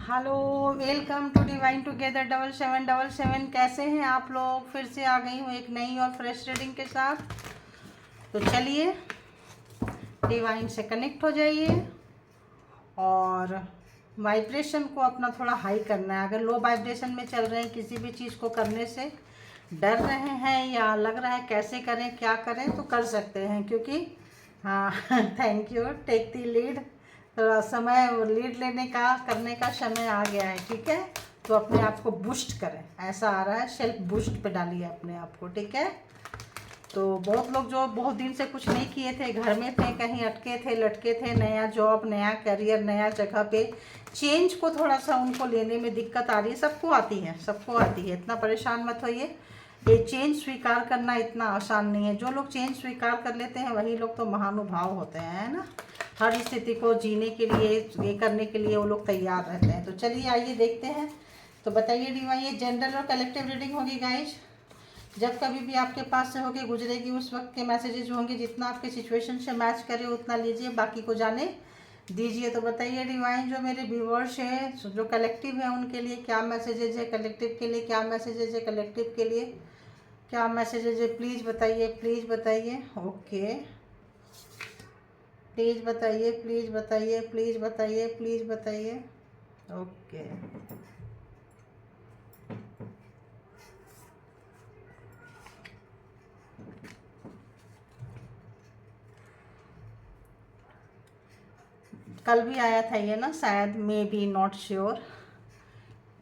Hello, welcome to divine together 7777। कैसे हैं आप लोग? फिर से आ गई हूँ एक नई और फ्रेश रीडिंग के साथ। तो चलिए डिवाइन से कनेक्ट हो जाइए और वाइब्रेशन को अपना थोड़ा हाई करना है। अगर लो वाइब्रेशन में चल रहे हैं, किसी भी चीज़ को करने से डर रहे हैं या लग रहा है कैसे करें क्या करें, तो कर सकते हैं, क्योंकि हाँ thank you, take the lead. तो समय लीड लेने का करने का समय आ गया है, ठीक है। तो अपने आप को बूस्ट करें, ऐसा आ रहा है, सेल्फ बूस्ट पे डालिए अपने आप को, ठीक है। तो बहुत लोग जो बहुत दिन से कुछ नहीं किए थे, घर में थे, कहीं अटके थे लटके थे, नया जॉब, नया करियर, नया जगह पे चेंज को थोड़ा सा उनको लेने में दिक्कत आ रही है। सबको आती है, सबको आती है, इतना परेशान मत होइए। ये चेंज स्वीकार करना इतना आसान नहीं है। जो लोग चेंज स्वीकार कर लेते हैं वही लोग तो महानुभाव होते हैं, है ना। हर स्थिति को जीने के लिए, ये करने के लिए वो लोग तैयार रहते हैं। तो चलिए आइए देखते हैं। तो बताइए डिवाइन, ये जनरल और कलेक्टिव रीडिंग होगी गाइज। जब कभी भी आपके पास से होके गुजरेगी उस वक्त के मैसेजेस होंगे, जितना आपके सिचुएशन से मैच करे उतना लीजिए, बाकी को जाने दीजिए। तो बताइए डिवाइन, जो मेरे व्यूअर्स हैं जो कलेक्टिव है उनके लिए क्या मैसेजेस है, कलेक्टिव के लिए क्या मैसेजेस है, कलेक्टिव के लिए क्या मैसेजेस है, प्लीज़ बताइए, प्लीज़ बताइए। ओके, प्लीज़ बताइए, प्लीज़ बताइए, प्लीज़ बताइए, प्लीज़ बताइए। ओके, कल भी आया था ये ना शायद, may be not sure.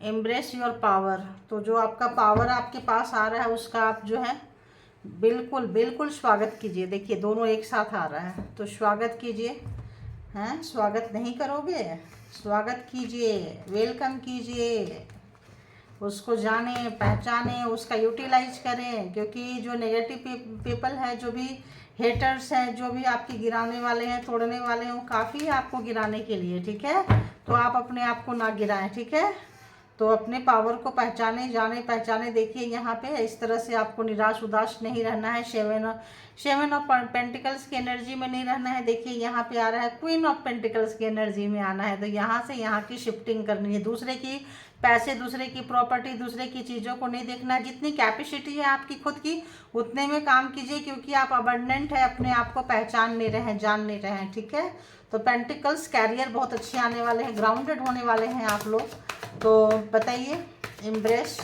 Embrace your power. तो जो आपका पावर आपके पास आ रहा है उसका आप जो है बिल्कुल बिल्कुल स्वागत कीजिए। देखिए दोनों एक साथ आ रहा है, तो स्वागत कीजिए। हैं, स्वागत नहीं करोगे? स्वागत कीजिए, वेलकम कीजिए, उसको जाने पहचाने, उसका यूटिलाइज करें। क्योंकि जो नेगेटिव पीपल है, जो भी हेटर्स हैं, जो भी आपकी गिराने वाले हैं, तोड़ने वाले हैं, वो काफ़ी है आपको गिराने के लिए, ठीक है। तो आप अपने आप को ना गिराएं, ठीक है। तो अपने पावर को पहचाने, जाने पहचाने। देखिए यहाँ पे इस तरह से आपको निराश उदास नहीं रहना है। सेवन ऑफ पेंटिकल्स की एनर्जी में नहीं रहना है। देखिए यहाँ पे आ रहा है क्वीन ऑफ पेंटिकल्स की एनर्जी में आना है। तो यहाँ से यहाँ की शिफ्टिंग करनी है। दूसरे की पैसे, दूसरे की प्रॉपर्टी, दूसरे की चीज़ों को नहीं देखना है। जितनी कैपेसिटी है आपकी खुद की, उतने में काम कीजिए, क्योंकि आप अबंडेंट है, अपने आप को पहचान नहीं रहे हैं, जान नहीं रहे हैं, ठीक है। तो पेंटिकल्स कैरियर बहुत अच्छे आने वाले हैं, ग्राउंडेड होने वाले हैं आप लोग। तो बताइए, embrace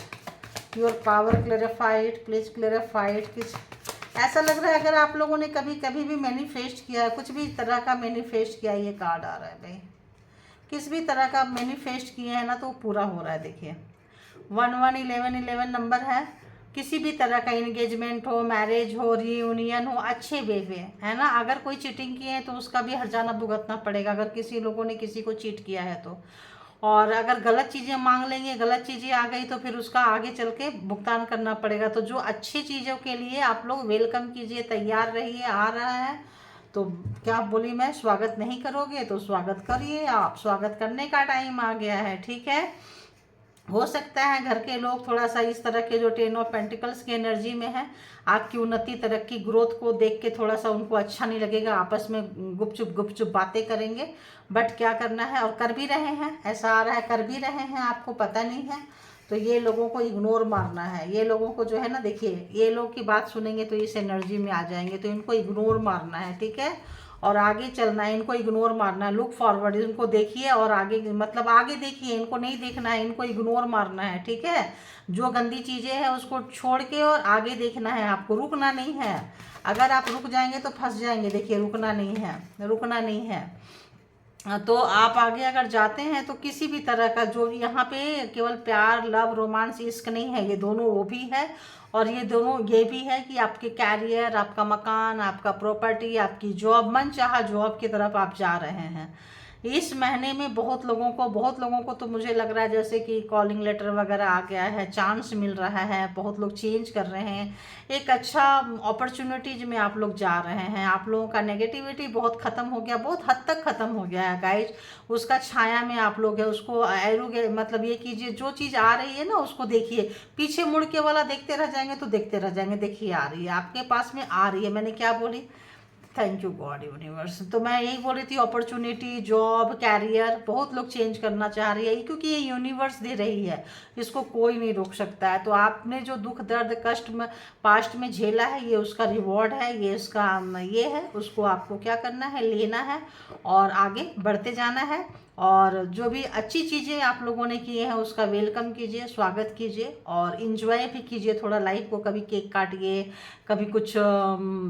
your power, clarified, please clarified. किस ऐसा लग रहा है अगर आप लोगों ने कभी कभी भी मैनिफेस्ट किया है, कुछ भी तरह का मैनिफेस्ट किया, ये कार्ड आ रहा है भाई, किस भी तरह का मैनिफेस्ट किए हैं ना, तो पूरा हो रहा है। देखिए 1111 नंबर है। किसी भी तरह का इंगेजमेंट हो, मैरिज हो, रियूनियन हो, अच्छे वे में, है ना। अगर कोई चीटिंग की है तो उसका भी हर्जाना भुगतना पड़ेगा, अगर किसी लोगों ने किसी को चीट किया है तो। और अगर गलत चीज़ें मांग लेंगे, गलत चीज़ें आ गई, तो फिर उसका आगे चल के भुगतान करना पड़ेगा। तो जो अच्छी चीज़ों के लिए आप लोग वेलकम कीजिए, तैयार रहिए, आ रहा है। तो क्या बोली मैं, स्वागत नहीं करोगे तो स्वागत करिए, आप स्वागत करने का टाइम आ गया है, ठीक है। हो सकता है घर के लोग थोड़ा सा इस तरह के जो 10 ऑफ पेंटिकल्स की एनर्जी में है, आपकी उन्नति, तरक्की, ग्रोथ को देख के थोड़ा सा उनको अच्छा नहीं लगेगा, आपस में गुपचुप गुपचुप बातें करेंगे। बट क्या करना है, और कर भी रहे हैं, ऐसा आ रहा है कर भी रहे हैं, आपको पता नहीं है। तो ये लोगों को इग्नोर मारना है। ये लोगों को जो है ना, देखिए ये लोग की बात सुनेंगे तो इस एनर्जी में आ जाएंगे, तो इनको इग्नोर मारना है, ठीक है। और आगे चलना है, इनको इग्नोर मारना है। लुक फॉरवर्ड, इनको देखिए और आगे, मतलब आगे देखिए, इनको नहीं देखना है, इनको इग्नोर मारना है, ठीक है। जो गंदी चीज़ें हैं उसको छोड़ के और आगे देखना है, आपको रुकना नहीं है। अगर आप रुक जाएंगे तो फंस जाएंगे। देखिए रुकना नहीं है, रुकना नहीं है। तो आप आगे अगर जाते हैं तो किसी भी तरह का, जो यहाँ पे केवल प्यार, लव, रोमांस, इश्क नहीं है, ये दोनों वो भी है। और ये दोनों ये भी है कि आपके कैरियर, आपका मकान, आपका प्रॉपर्टी, आपकी जॉब, मनचाहा जॉब की तरफ आप जा रहे हैं। इस महीने में बहुत लोगों को तो मुझे लग रहा है जैसे कि कॉलिंग लेटर वगैरह आ गया है, चांस मिल रहा है, बहुत लोग चेंज कर रहे हैं, एक अच्छा अपॉर्चुनिटीज में आप लोग जा रहे हैं। आप लोगों का नेगेटिविटी बहुत ख़त्म हो गया, बहुत हद तक ख़त्म हो गया है गाइज। उसका छाया में आप लोग है, उसको एरोगे, मतलब ये कीजिए, जो चीज़ आ रही है ना उसको देखिए, पीछे मुड़ के वाला देखते रह जाएंगे तो देखते रह जाएंगे। देखिए आ रही है, आपके पास में आ रही है, मैंने क्या बोली, थैंक यू गॉड यूनिवर्स। तो मैं यही बोल रही थी, अपॉर्चुनिटी, जॉब, कैरियर, बहुत लोग चेंज करना चाह रही है क्योंकि ये यूनिवर्स दे रही है, इसको कोई नहीं रोक सकता है। तो आपने जो दुख दर्द कष्ट में पास्ट में झेला है, ये उसका रिवॉर्ड है, ये उसका ये है, उसको आपको क्या करना है, लेना है और आगे बढ़ते जाना है। और जो भी अच्छी चीज़ें आप लोगों ने की हैं उसका वेलकम कीजिए, स्वागत कीजिए और इन्जॉय भी कीजिए थोड़ा लाइफ को। कभी केक काटिए, कभी कुछ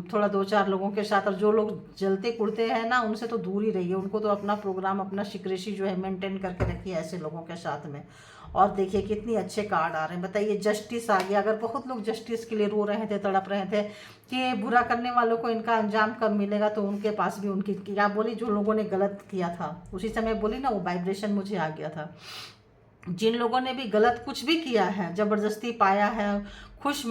थोड़ा 2-4 लोगों के साथ। और जो लोग जलते कुड़ते हैं ना, उनसे तो दूर ही रहिए, उनको तो अपना प्रोग्राम, अपना सिक्रेसी जो है मेंटेन करके रखिए ऐसे लोगों के साथ में। और देखिए कितनी अच्छे कार्ड आ रहे हैं, बताइए जस्टिस आ गया। अगर बहुत लोग जस्टिस के लिए रो रहे थे, तड़प रहे थे कि बुरा करने वालों को इनका अंजाम कब मिलेगा, तो उनके पास भी उनकी क्या बोली, जो लोगों ने गलत किया था उसी समय बोली ना, वो वाइब्रेशन मुझे आ गया था। जिन लोगों ने भी गलत कुछ भी किया है, ज़बरदस्ती पाया है, खुश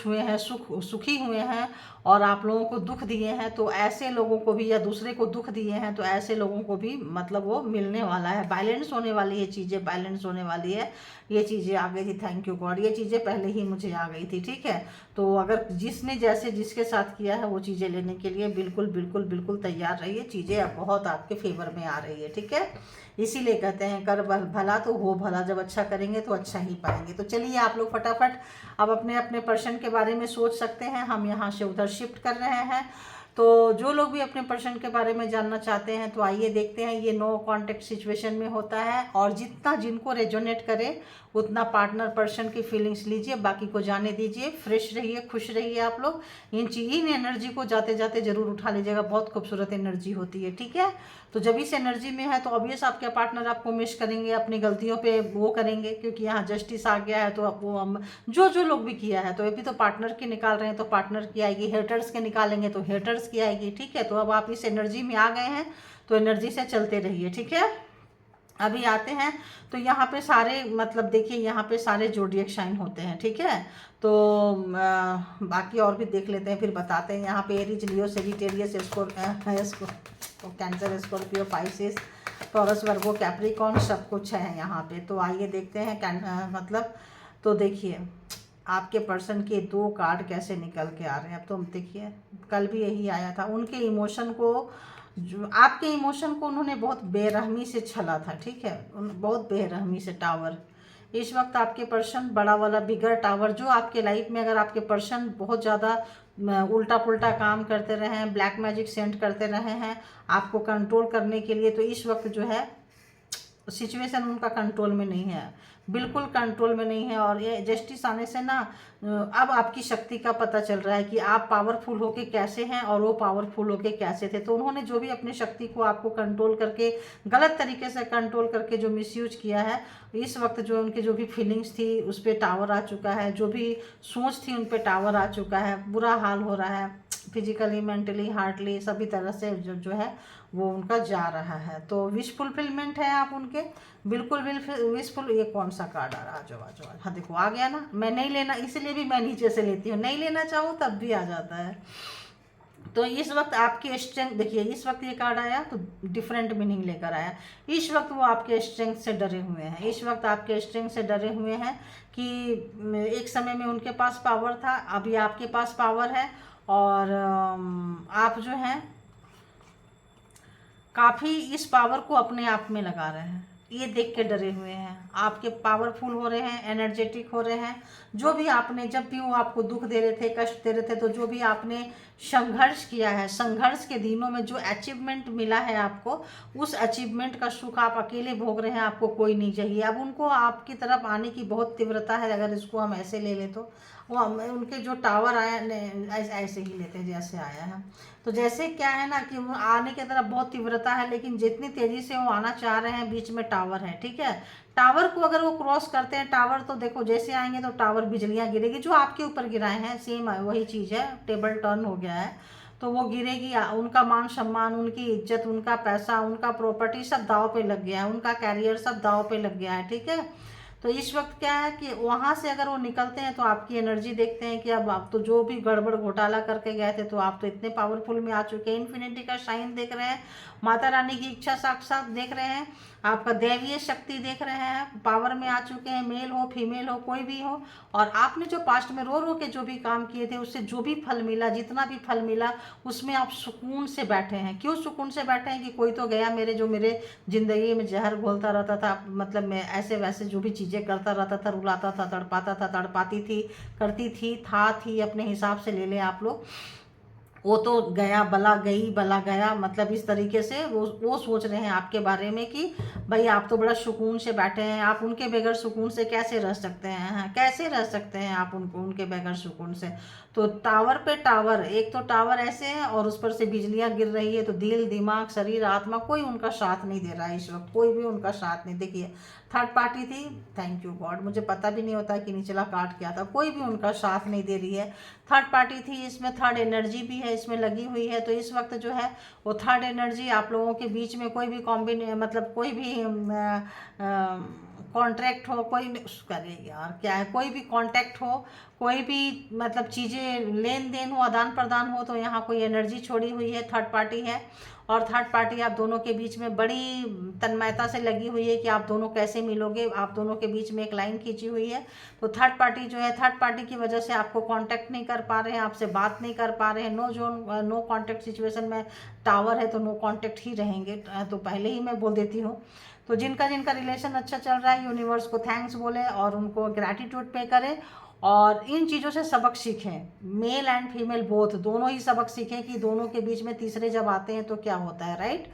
हुए हैं, सुखी हुए हैं और आप लोगों को दुख दिए हैं, तो ऐसे लोगों को भी, या दूसरे को दुख दिए हैं, तो ऐसे लोगों को भी मतलब वो मिलने वाला है। बैलेंस होने वाली है चीज़ें, बैलेंस होने वाली है। ये चीज़ें आ गई थी, थैंक यू गॉड, ये चीज़ें पहले ही मुझे आ गई थी, ठीक है। तो अगर जिसने जैसे जिसके साथ किया है वो चीज़ें लेने के लिए बिल्कुल बिल्कुल बिल्कुल तैयार रहिए। चीज़ें अब बहुत आपके फेवर में आ रही है, ठीक है। इसीलिए कहते हैं कर भला तो हो भला, जब अच्छा करेंगे तो अच्छा ही पाएंगे। तो चलिए आप लोग फटाफट अब अपने अपने पर्सन के बारे में सोच सकते हैं, हम यहाँ से उधर शिफ्ट कर रहे हैं। तो जो लोग भी अपने पर्सन के बारे में जानना चाहते हैं तो आइए देखते हैं। ये नो कांटेक्ट सिचुएशन में होता है और जितना जिनको रेजोनेट करे उतना पार्टनर पर्सन की फीलिंग्स लीजिए, बाकी को जाने दीजिए। फ्रेश रहिए, खुश रहिए आप लोग। इन एनर्जी को जाते जाते जरूर उठा लीजिएगा, बहुत खूबसूरत एनर्जी होती है, ठीक है। तो जब इस एनर्जी में है तो ऑब्वियस आपके पार्टनर आपको मिस करेंगे, अपनी गलतियों पे वो करेंगे, क्योंकि यहाँ जस्टिस आ गया है। तो अब वो हम जो लोग भी किया है, तो अभी तो पार्टनर की निकाल रहे हैं तो पार्टनर की आएगी, हेटर्स के निकालेंगे तो हेटर्स की आएगी, ठीक है। तो अब आप इस एनर्जी में आ गए हैं तो एनर्जी से चलते रहिए, ठीक है। अभी आते हैं तो यहाँ पे सारे मतलब देखिए यहाँ पे सारे जोडिएक साइन होते हैं, ठीक है। तो बाकी और भी देख लेते हैं, फिर बताते हैं। यहाँ पे Aries, Leo, Sagittarius, Cancer, Scorpio, Pisces, Taurus, Virgo, Capricorn, सब कुछ है यहाँ पे। तो आइए देखते हैं मतलब। तो देखिए आपके पर्सन के 2 कार्ड कैसे निकल के आ रहे हैं। अब तो देखिए कल भी यही आया था, उनके इमोशन को, जो आपके इमोशन को उन्होंने बहुत बेरहमी से छला था, ठीक है, बहुत बेरहमी से। टावर, इस वक्त आपके पर्सन बड़ा वाला बिगर टावर, जो आपके लाइफ में अगर आपके पर्सन बहुत ज़्यादा उल्टा पुल्टा काम करते रहे हैं, ब्लैक मैजिक सेंड करते रहे हैं आपको कंट्रोल करने के लिए, तो इस वक्त जो है सिचुएशन उनका कंट्रोल में नहीं है, बिल्कुल कंट्रोल में नहीं है। और ये जस्टिस आने से ना अब आपकी शक्ति का पता चल रहा है कि आप पावरफुल होके कैसे हैं और वो पावरफुल होके कैसे थे। तो उन्होंने जो भी अपनी शक्ति को आपको कंट्रोल करके, गलत तरीके से कंट्रोल करके जो मिसयूज किया है, इस वक्त जो उनकी जो भी फीलिंग्स थी उस पर टावर आ चुका है, जो भी सोच थी उन पर टावर आ चुका है। बुरा हाल हो रहा है फिजिकली, मेंटली, हार्टली, सभी तरह से जो है वो उनका जा रहा है। तो विश फुलफिलमेंट है आप उनके, बिल्कुल विशफुल। ये कौन सा कार्ड आ रहा है, जो हाँ देखो आ गया ना। मैं नहीं लेना, इसीलिए भी मैं नीचे से लेती हूँ, नहीं लेना चाहूँ तब भी आ जाता है। तो इस वक्त आपकी स्ट्रेंथ देखिए, इस वक्त ये कार्ड आया तो डिफरेंट मीनिंग लेकर आया। इस वक्त वो आपके स्ट्रेंथ से डरे हुए हैं, इस वक्त आपके स्ट्रेंथ से डरे हुए हैं कि एक समय में उनके पास पावर था, अभी आपके पास पावर है और आप जो हैं काफ़ी इस पावर को अपने आप में लगा रहे हैं। ये देख के डरे हुए हैं, आपके पावरफुल हो रहे हैं, एनर्जेटिक हो रहे हैं। जो भी आपने, जब भी वो आपको दुख दे रहे थे, कष्ट दे रहे थे, तो जो भी आपने संघर्ष किया है, संघर्ष के दिनों में जो अचीवमेंट मिला है आपको, उस अचीवमेंट का सुख आप अकेले भोग रहे हैं, आपको कोई नहीं चाहिए। अब उनको आपकी तरफ आने की बहुत तीव्रता है, अगर इसको हम ऐसे ले लें तो वो उनके जो टावर आया ऐसे ही लेते हैं जैसे आया है। तो जैसे क्या है ना कि वो आने की तरफ बहुत तीव्रता है, लेकिन जितनी तेज़ी से वो आना चाह रहे हैं, बीच में टावर है, ठीक है। टावर को अगर वो क्रॉस करते हैं, टावर तो देखो जैसे आएंगे तो टावर बिजलियाँ गिरेगी, जो आपके ऊपर गिराए हैं सेम वही चीज़ है, टेबल टर्न हो गया है तो वो गिरेगी। उनका मान सम्मान, उनकी इज्जत, उनका पैसा, उनका प्रॉपर्टी सब दाव पे लग गया है, उनका कैरियर सब दाव पे लग गया है, ठीक है। तो इस वक्त क्या है कि वहाँ से अगर वो निकलते हैं तो आपकी एनर्जी देखते हैं कि अब आप तो जो भी गड़बड़ घोटाला करके गए थे तो आप तो इतने पावरफुल में आ चुके हैं, इन्फिनिटी का शाइन देख रहे हैं, माता रानी की इच्छा साक्षात देख रहे हैं, आपका दैवीय शक्ति देख रहे हैं, पावर में आ चुके हैं, मेल हो फीमेल हो कोई भी हो। और आपने जो पास्ट में रो रो के जो भी काम किए थे उससे जो भी फल मिला, जितना भी फल मिला उसमें आप सुकून से बैठे हैं। क्यों सुकून से बैठे हैं कि कोई तो गया मेरे ज़िंदगी में जहर घोलता रहता था, मतलब मैं ऐसे वैसे जो भी चीज़ें करता रहता था, रुलाता था, तड़पाता था, तड़पाती थी, करती थी अपने हिसाब से ले लें आप लोग। वो तो गया, बला गई बला गया, मतलब इस तरीके से वो सोच रहे हैं आपके बारे में कि भाई आप तो बड़ा सुकून से बैठे हैं, आप उनके बगैर सुकून से कैसे रह सकते हैं, हाँ, कैसे रह सकते हैं आप उनके बगैर सुकून से। तो टावर पे टावर, एक तो टावर ऐसे है और उस पर से बिजलियां गिर रही है, तो दिल दिमाग शरीर आत्मा कोई उनका साथ नहीं दे रहा है इस वक्त, कोई भी उनका साथ नहीं। देखिए थर्ड पार्टी थी, थैंक यू गॉड, मुझे पता भी नहीं होता कि निचला काट क्या था, कोई भी उनका साथ नहीं दे रही है। थर्ड पार्टी थी, इसमें थर्ड एनर्जी भी है, इसमें लगी हुई है। तो इस वक्त जो है वो थर्ड एनर्जी आप लोगों के बीच में कोई भी मतलब कोई भी कॉन्ट्रैक्ट हो, कोई करिए यार क्या है, कोई भी कॉन्टैक्ट हो, कोई भी मतलब चीज़ें लेन देन हो, आदान प्रदान हो, तो यहाँ कोई एनर्जी छोड़ी हुई है, थर्ड पार्टी है। और थर्ड पार्टी आप दोनों के बीच में बड़ी तन्मयता से लगी हुई है कि आप दोनों कैसे मिलोगे, आप दोनों के बीच में एक लाइन खींची हुई है। तो थर्ड पार्टी जो है, थर्ड पार्टी की वजह से आपको कांटेक्ट नहीं कर पा रहे हैं, आपसे बात नहीं कर पा रहे हैं, नो कांटेक्ट सिचुएशन में टावर है तो नो कांटेक्ट ही रहेंगे, तो पहले ही मैं बोल देती हूँ। तो जिनका जिनका रिलेशन अच्छा चल रहा है, यूनिवर्स को थैंक्स बोले और उनको ग्रैटिट्यूड पे करें और इन चीज़ों से सबक सीखें। मेल एंड फीमेल बोथ, दोनों ही सबक सीखें कि दोनों के बीच में तीसरे जब आते हैं तो क्या होता है, राइट।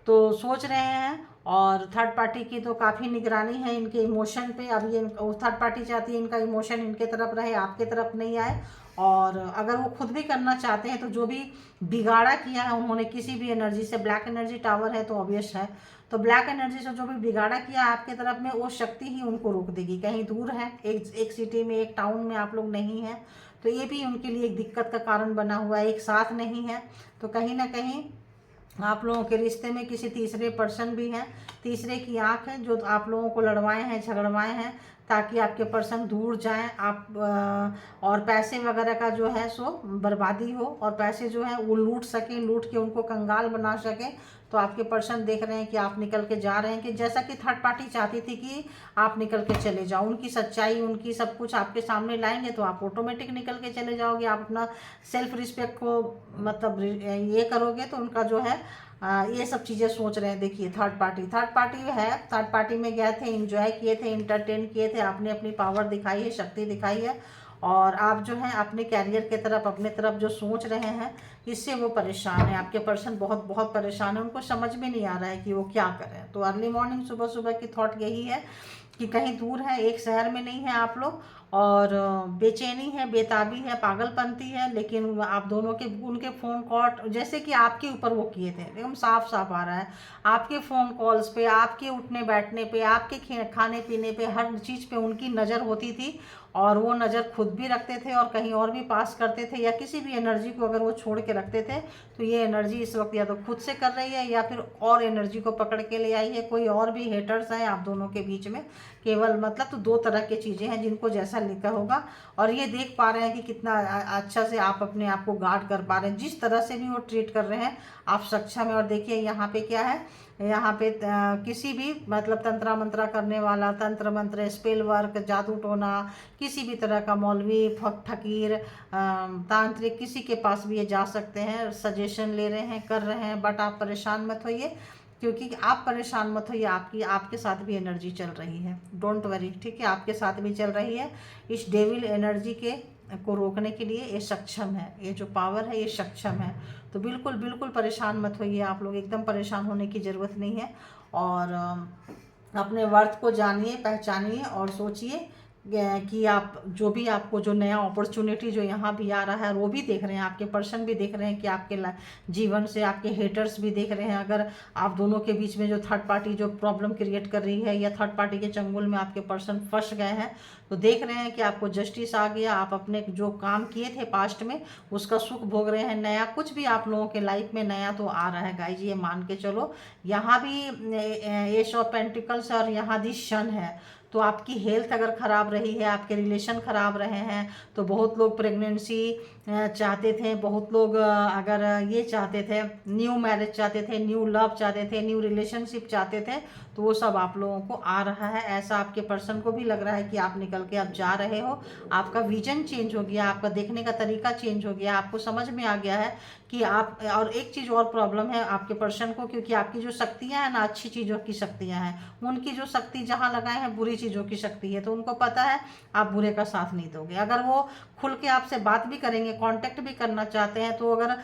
तो सोच रहे हैं और थर्ड पार्टी की तो काफ़ी निगरानी है इनके इमोशन पे। अब ये थर्ड पार्टी चाहती है इनका इमोशन इनके तरफ रहे, आपके तरफ नहीं आए। और अगर वो खुद भी करना चाहते हैं तो जो भी बिगाड़ा किया है उन्होंने किसी भी एनर्जी से, ब्लैक एनर्जी टावर है तो ऑब्वियस है, तो ब्लैक एनर्जी से जो भी बिगाड़ा किया है आपके तरफ में, वो शक्ति ही उनको रोक देगी। कहीं दूर है, एक सिटी में, एक टाउन में आप लोग नहीं हैं, तो ये भी उनके लिए एक दिक्कत का कारण बना हुआ है। एक साथ नहीं है तो कहीं ना कहीं आप लोगों के रिश्ते में किसी तीसरे पर्सन भी हैं, तीसरे की आंख है जो आप लोगों को लड़वाए हैं, झगड़वाए हैं, ताकि आपके पर्सन दूर जाएं आप और पैसे वगैरह का जो है सो बर्बादी हो और पैसे जो है वो लूट सकें, लूट के उनको कंगाल बना सकें। तो आपके पर्सन देख रहे हैं कि आप निकल के जा रहे हैं, कि जैसा कि थर्ड पार्टी चाहती थी कि आप निकल के चले जाओ, उनकी सच्चाई उनकी सब कुछ आपके सामने लाएंगे तो आप ऑटोमेटिक निकल के चले जाओगे। आप अपना सेल्फ रिस्पेक्ट को मतलब ये करोगे तो उनका जो है ये सब चीज़ें सोच रहे हैं। देखिए थर्ड पार्टी है, थर्ड पार्टी में गए थे, एंजॉय किए थे, इंटरटेन किए थे, आपने अपनी पावर दिखाई है, शक्ति दिखाई है और आप जो है अपने कैरियर के तरफ, अपने तरफ जो सोच रहे हैं इससे वो परेशान है। आपके पर्सन बहुत बहुत परेशान है, उनको समझ में नहीं आ रहा है कि वो क्या करें। तो अर्ली मॉर्निंग सुबह सुबह की थॉट यही है कि कहीं दूर है, एक शहर में नहीं है आप लोग, और बेचैनी है, बेताबी है, पागलपंती है। लेकिन आप दोनों के उनके फ़ोन कॉल जैसे कि आपके ऊपर वो किए थे, एकदम साफ साफ आ रहा है, आपके फ़ोन कॉल्स पे, आपके उठने बैठने पे, आपके खाने पीने पे, हर चीज़ पे उनकी नज़र होती थी और वो नज़र खुद भी रखते थे और कहीं और भी पास करते थे, या किसी भी एनर्जी को अगर वो छोड़ के रखते थे तो ये एनर्जी इस वक्त या तो खुद से कर रही है या फिर और एनर्जी को पकड़ के ले आई है। कोई और भी हेटर्स हैं आप दोनों के बीच में, केवल मतलब तो दो तरह की चीज़ें हैं जिनको जैसा लिखा होगा। और ये देख पा रहे हैं कि कितना अच्छा से आप अपने आप को गार्ड कर पा रहे हैं, जिस तरह से भी वो ट्रीट कर रहे हैं आप सक्षम है। और देखिए यहाँ पे क्या है, यहाँ पे किसी भी मतलब तंत्रा मंत्रा करने वाला, तंत्र मंत्र, स्पेल वर्क, जादू टोना, किसी भी तरह का मौलवी, फकीर, तांत्रिक, किसी के पास भी ये जा सकते हैं, सजेशन ले रहे हैं, कर रहे हैं। बट आप परेशान मत होइए, क्योंकि आप परेशान मत होइए, आपके साथ भी एनर्जी चल रही है, डोंट वरी, ठीक है, आपके साथ भी चल रही है। इस डेविल एनर्जी को रोकने के लिए ये सक्षम है, ये जो पावर है ये सक्षम है। तो बिल्कुल बिल्कुल परेशान मत होइए आप लोग, एकदम परेशान होने की ज़रूरत नहीं है। और अपने वर्थ को जानिए, पहचानिए और सोचिए कि आप जो भी आपको जो नया अपॉर्चुनिटी जो यहाँ भी आ रहा है, वो भी देख रहे हैं, आपके पर्सन भी देख रहे हैं कि आपके जीवन से आपके हेटर्स भी देख रहे हैं। अगर आप दोनों के बीच में जो थर्ड पार्टी जो प्रॉब्लम क्रिएट कर रही है या थर्ड पार्टी के चंगुल में आपके पर्सन फंस गए हैं, तो देख रहे हैं कि आपको जस्टिस आ गया, आप अपने जो काम किए थे पास्ट में उसका सुख भोग रहे हैं। नया कुछ भी आप लोगों के लाइफ में नया तो आ रहा है गाइज, ये मान के चलो। यहाँ भी एस ऑफ पेंटिकल्स और यहाँ दी सन है, तो आपकी हेल्थ अगर ख़राब रही है, आपके रिलेशन ख़राब रहे हैं, तो बहुत लोग प्रेगनेंसी चाहते थे, बहुत लोग अगर ये चाहते थे, न्यू मैरिज चाहते थे, न्यू लव चाहते थे, न्यू रिलेशनशिप चाहते थे, तो वो सब आप लोगों को आ रहा है। ऐसा आपके पर्सन को भी लग रहा है कि आप निकल के अब जा रहे हो, आपका विजन चेंज हो गया, आपका देखने का तरीका चेंज हो गया, आपको समझ में आ गया है कि आप। और एक चीज़ और प्रॉब्लम है आपके पर्सन को, क्योंकि आपकी जो शक्तियाँ हैं ना, अच्छी चीज़ों की शक्तियाँ हैं, उनकी जो शक्ति जहाँ लगाए हैं बुरी चीज़ों की शक्ति है, तो उनको पता है आप बुरे का साथ नहीं दोगे। अगर वो खुल के आपसे बात भी करेंगे, कांटेक्ट भी करना चाहते हैं, तो अगर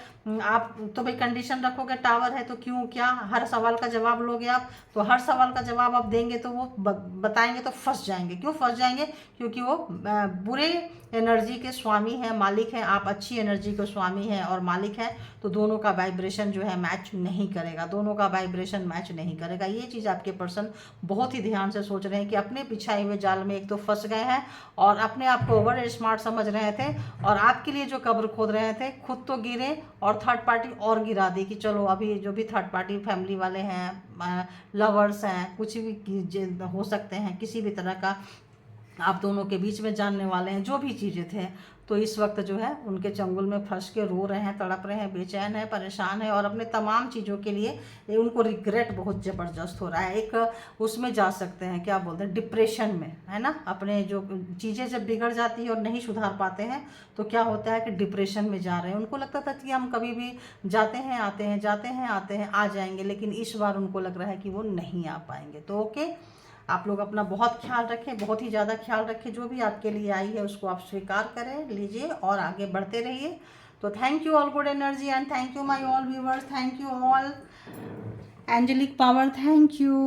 आप तो भाई कंडीशन रखोगे, टावर है तो क्यों क्या, हर सवाल का जवाब लोगे आप, तो हर सवाल का जवाब आप देंगे तो वो बताएंगे तो फंस जाएंगे। क्यों फंस जाएंगे? क्योंकि वो बुरे एनर्जी के स्वामी हैं, मालिक हैं, आप अच्छी एनर्जी के स्वामी हैं और मालिक हैं, तो दोनों का वाइब्रेशन जो है मैच नहीं करेगा, दोनों का वाइब्रेशन मैच नहीं करेगा। ये चीज़ आपके पर्सन बहुत ही ध्यान से सोच रहे हैं कि अपने बिछाए हुए जाल में एक तो फंस गए हैं और अपने आप को ओवर स्मार्ट समझ रहे थे, और आपके लिए जो कब्र खोद रहे थे खुद तो गिरे और थर्ड पार्टी और गिरा दी कि चलो अभी जो भी थर्ड पार्टी फैमिली वाले हैं, लवर्स हैं, कुछ भी हो सकते हैं, किसी भी तरह का आप दोनों के बीच में जानने वाले हैं, जो भी चीज़ें थे, तो इस वक्त जो है उनके चंगुल में फंस के रो रहे हैं, तड़प रहे हैं, बेचैन है, परेशान है, और अपने तमाम चीज़ों के लिए ये उनको रिग्रेट बहुत ज़बरदस्त हो रहा है। एक उसमें जा सकते हैं, क्या बोलते हैं, डिप्रेशन में, है ना। अपने जो चीज़ें जब बिगड़ जाती है और नहीं सुधार पाते हैं, तो क्या होता है कि डिप्रेशन में जा रहे हैं। उनको लगता था कि हम कभी भी जाते हैं आते हैं, जाते हैं आते हैं, आ जाएंगे, लेकिन इस बार उनको लग रहा है कि वो नहीं आ पाएंगे। तो ओके, आप लोग अपना बहुत ख्याल रखें, बहुत ही ज़्यादा ख्याल रखें। जो भी आपके लिए आई है उसको आप स्वीकार करें, लीजिए और आगे बढ़ते रहिए। तो thank you all good energy and thank you my all viewers, thank you all angelic power, thank you.